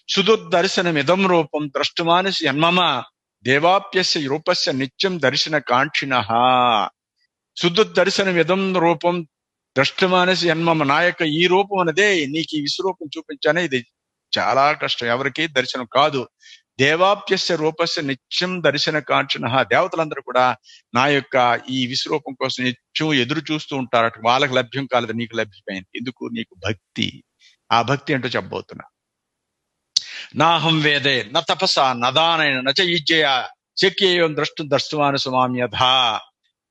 సుదుర్దర్శనమిదం రూపం ద్రష్టుమానసి యన్మమ దేవాప్యస్య రూపస్య నిత్యం దర్శన కాంక్షిణః. సుదుర్దర్శనమిదం రూపం ద్రష్టుమానసి యన్మమ, నా యొక్క ఈ రూపం అనేదే నీకు ఈ విశ్వరూపం చూపించానే, ఇది చాలా కష్టం, ఎవరికి దర్శనం కాదు. దేవాప్యస్య రూపస్య నిత్యం దర్శన కాంక్షిణః, దేవతలందరూ కూడా నా యొక్క ఈ విశ్వరూపం కోసం నిత్యం ఎదురు చూస్తూ ఉంటారట. వాళ్ళకి లభ్యం కాలేదు, నీకు లభ్యమైంది. ఎందుకు? నీకు భక్తి. ఆ భక్తి ఏంటో చెప్పబోతున్నా. నాహం వేదే న తపస నదానైన నచ ఈజ్జయ శక్యేయం ద్రష్టుమాన సుమామ్యథా.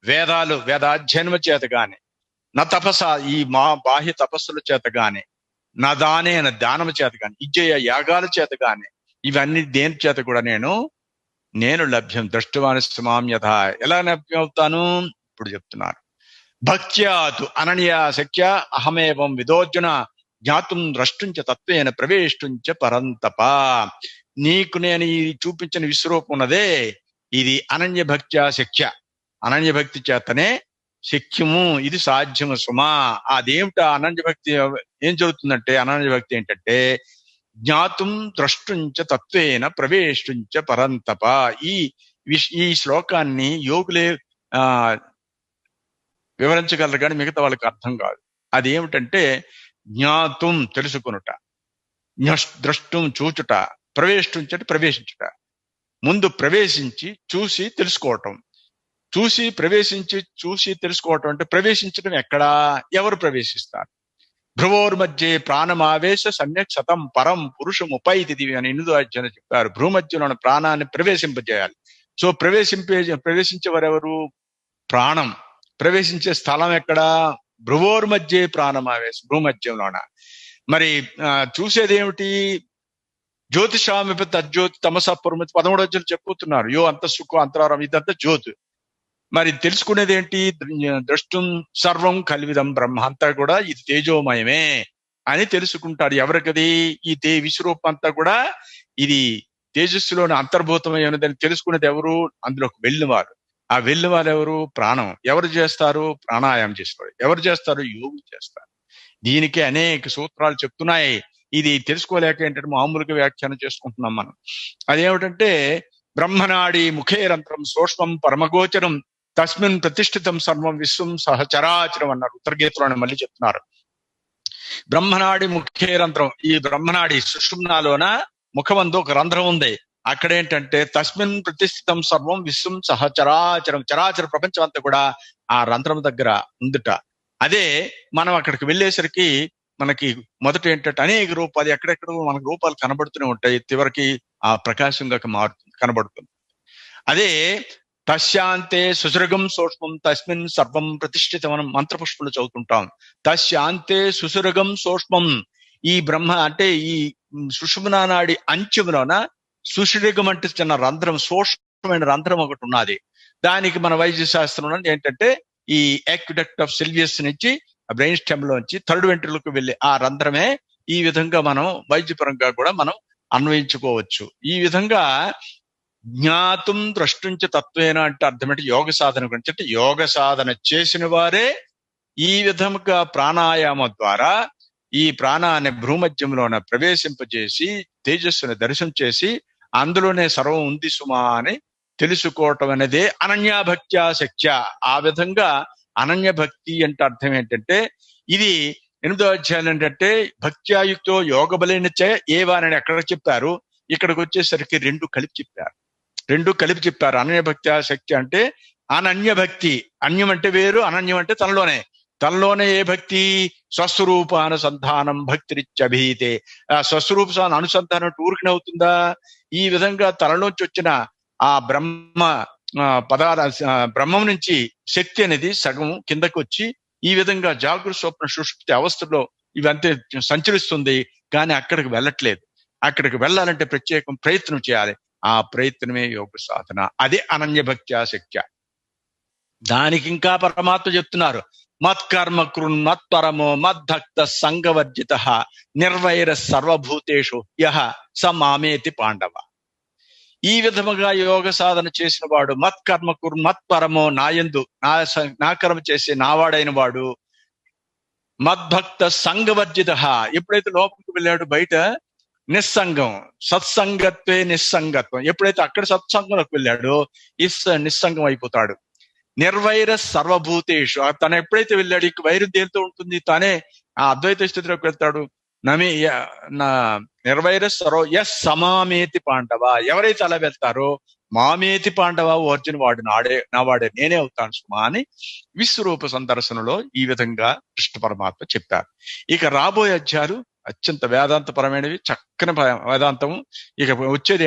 వేదాధ్యయనము చేత గాని, నా తపస ఈ బాహ్య తపస్సుల చేత గాని, నా దానేన దానము చేత గాని, ఇజ్జయ యాగాల చేత గాని, ఇవన్నీ దేని చేత కూడా నేను లభ్యం ద్రష్టుమాన సుమామ్యథ. ఎలా లభ్యం అవుతాను? ఇప్పుడు చెప్తున్నారు. భక్త్యాతు అనన్యా శక్య అహమేవం విదోర్జున జ్ఞాతుం ద్రష్టుంచ తత్వేన ప్రవేష్టుంచ పరంతప. నీకు నేను ఈ చూపించిన విశ్వరూపం ఉన్నదే, ఇది అనన్య భక్త్యా శక్య, అనన్య భక్తి చేతనే శక్యము, ఇది సాధ్యము సుమా. అదేమిటా అనన్య భక్తి? ఏం జరుగుతుందంటే, అనన్య భక్తి ఏంటంటే జ్ఞాతుం ద్రష్టుంచ తత్వేన ప్రవేష్టుంచ పరంతప. ఈ శ్లోకాన్ని యోగులే వివరించగలరు కానీ మిగతా వాళ్ళకి అర్థం కాదు. అదేమిటంటే జ్ఞాతుం తెలుసుకొనుట, ద్రష్టుం చూచుట, ప్రవేష్టుంచట ప్రవేశించుట. ముందు ప్రవేశించి చూసి తెలుసుకోవటం, చూసి ప్రవేశించి చూసి తెలుసుకోవటం అంటే ప్రవేశించడం ఎక్కడా? ఎవరు ప్రవేశిస్తారు? భ్రువోర్మధ్యే ప్రాణమావేశ సమ్యక్ శతం పరం పురుషం ఉపైతి అని 8వ అధ్యాయం చెప్పారు. భ్రూమధ్యలోని ప్రాణాన్ని ప్రవేశింపజేయాలి. సో ప్రవేశించేవారెవరు? ప్రాణం. ప్రవేశించే స్థలం ఎక్కడా? భ్రువోర్మధ్యే ప్రాణమావేశం, భ్రూమధ్యంలోన. మరి చూసేది ఏమిటి? జ్యోతిషామిప తజ్జ్యోతి తమసా పురమతి 13వ అధ్యాయం చెప్పుతున్నారు. యో అంత సుఖం అంతరారం, ఇదంతా జ్యోతి. మరి తెలుసుకునేది ఏంటి? ద్రష్టం సర్వం కల్విదం బ్రహ్మ, అంతా కూడా ఇది తేజోమయమే అని తెలుసుకుంటాడు. ఎవరికది? ఈ విశ్వరూపం అంతా కూడా ఇది తేజస్సులోని అంతర్భూతమైనదని తెలుసుకునేది ఎవరు? అందులోకి వెళ్ళినవారు. ఆ వెళ్ళినవారు ఎవరు? ప్రాణం. ఎవరు చేస్తారు? ప్రాణాయామం చేస్తారు. ఎవరు చేస్తారు? యోగులు చేస్తారు. దీనికి అనేక సూత్రాలు చెప్తున్నాయి. ఇది తెలుసుకోలేక ఏంటంటే మామూలుగా వ్యాఖ్యానం చేసుకుంటున్నాం మనం. అదేమిటంటే బ్రహ్మనాడి ముఖేరంధ్రం సూక్ష్మం పరమగోచరం తస్మిన్ ప్రతిష్ఠితం సర్వం విశ్వం సహచరాచరం అన్నారు. ఉత్తరగీతలోనే మళ్ళీ చెప్తున్నారు. బ్రహ్మనాడి ముఖేరంధ్రం, ఈ బ్రహ్మనాడి సుషుమ్నాలోన ముఖమందు ఒక రంధ్రం ఉంది. అక్కడేంటంటే తస్మిన్ ప్రతిష్ఠితం సర్వం విశ్వం సహచరాచరం, చరాచర ప్రపంచం అంతా కూడా ఆ రంధ్రం దగ్గర ఉందిట. అదే మనం అక్కడికి వెళ్ళేసరికి మనకి మొదట ఏంటంటే అనేక రూపాలు, ఎక్కడెక్కడ మనకు రూపాలు కనబడుతూనే ఉంటాయి. చివరికి ఆ ప్రకాశంగా కనబడుతుంది. అదే తస్యాంతే సుసృగం సూక్ష్మం తస్మిన్ సర్వం ప్రతిష్ఠితం మనం మంత్రపుష్పలు చదువుతుంటాం. తస్యాంతే సుసృగం సూక్ష్మం, ఈ బ్రహ్మ అంటే ఈ సుషుమ్నా నాడి అంచెములోన సుసృగం అంటే చిన్న రంధ్రం, సూక్ష్మమైన రంధ్రం ఒకటి ఉన్నది. దానికి మన వైద్య శాస్త్రంలో ఏంటంటే ఈ యాక్విడక్ట్ ఆఫ్ సిల్వియస్ నుంచి బ్రెయిన్ స్టెమ్ లోంచి థర్డ్ వెంట్రులకు వెళ్ళి ఆ రంధ్రమే. ఈ విధంగా మనం వైద్యపరంగా కూడా మనం అన్వయించుకోవచ్చు. ఈ విధంగా జ్ఞాతుం ద్రష్టుంచ తత్వేన అంటే అర్థం ఏంటి? యోగ సాధన గురించి. అంటే యోగ సాధన చేసిన వారే ఈ విధముగా ప్రాణాయామం ద్వారా ఈ ప్రాణాన్ని భ్రూమధ్యంలోన ప్రవేశింపజేసి తేజస్సుని దర్శనం చేసి అందులోనే సర్వం ఉంది సుమా అని తెలుసుకోవటం అనేదే అనన్యాభక్త్యా శక్య. ఆ విధంగా అనన్య భక్తి అంటే అర్థం ఏంటంటే ఇది 8వ అధ్యాయం ఏంటంటే భక్త్యాయుక్తో యోగ బలేనచ్చే ఏవానని ఎక్కడ చెప్పారు, ఇక్కడికి వచ్చేసరికి రెండు కలిపి చెప్పారు. అనన్య భక్త్యా శక్తి అంటే అనన్య భక్తి. అన్యం అంటే వేరు, అనన్యం అంటే తనలోనే ఏ భక్తి? స్వస్వరూపానుసంధానం భక్తిరిత్యభిహితే. ఆ స్వస్వరూప అనుసంధానం ఊరికనే అవుతుందా? ఈ విధంగా తనలోంచి వచ్చిన ఆ బ్రహ్మం నుంచి శక్తి అనేది సగం కిందకు వచ్చి ఈ విధంగా జాగృత స్వప్న సుషుప్తి అవస్థలో ఇవంతే సంచరిస్తుంది. కానీ అక్కడికి వెళ్ళట్లేదు. అక్కడికి వెళ్ళాలంటే ప్రత్యేకం ప్రయత్నం చేయాలి. ఆ ప్రయత్నమే యోగ సాధన. అదే అనన్య భక్త్యా శక్య. దానికి ఇంకా పరమాత్మ చెప్తున్నారు. మత్కర్మ కృన్మత్పరమో మద్భక్త సంగవర్జిత నిర్వైర సర్వభూతేషు యః స మామేతి పాండవ. ఈ విధముగా యోగ సాధన చేసిన వాడు మత్కర్మ మత్పరమో నాయందు నా కర్మ చేసే నావాడైన వాడు మద్భక్త సంగవర్జిత. ఎప్పుడైతే లోపలికి వెళ్ళాడు బయట నిస్సంగం, సత్సంగత్వే నిస్సంగత్వం. ఎప్పుడైతే అక్కడ సత్సంగంలోకి వెళ్ళాడో నిస్సంగం అయిపోతాడు. నిర్వైర సర్వభూతేషు, తను ఎప్పుడైతే వెళ్ళాడు ఇక వైరు దేనితో ఉంటుంది, తానే ఆ అద్వైత స్థితిలోకి వెళ్తాడు. నా నిర్వైర ఎస్ సమామేతి పాండవ, ఎవరైతే అలా వెళ్తారో మామేతి పాండవ, అర్జున్ వాడు నా వాడే, నేనే అవుతాను సుమా అని విశ్వరూప సందర్శనలో ఈ విధంగా కృష్ణ పరమాత్మ చెప్పారు. ఇక రాబోయే అధ్యాయాలు అత్యంత వేదాంతపరమైనవి, చక్కని వేదాంతము. ఇక వచ్చేది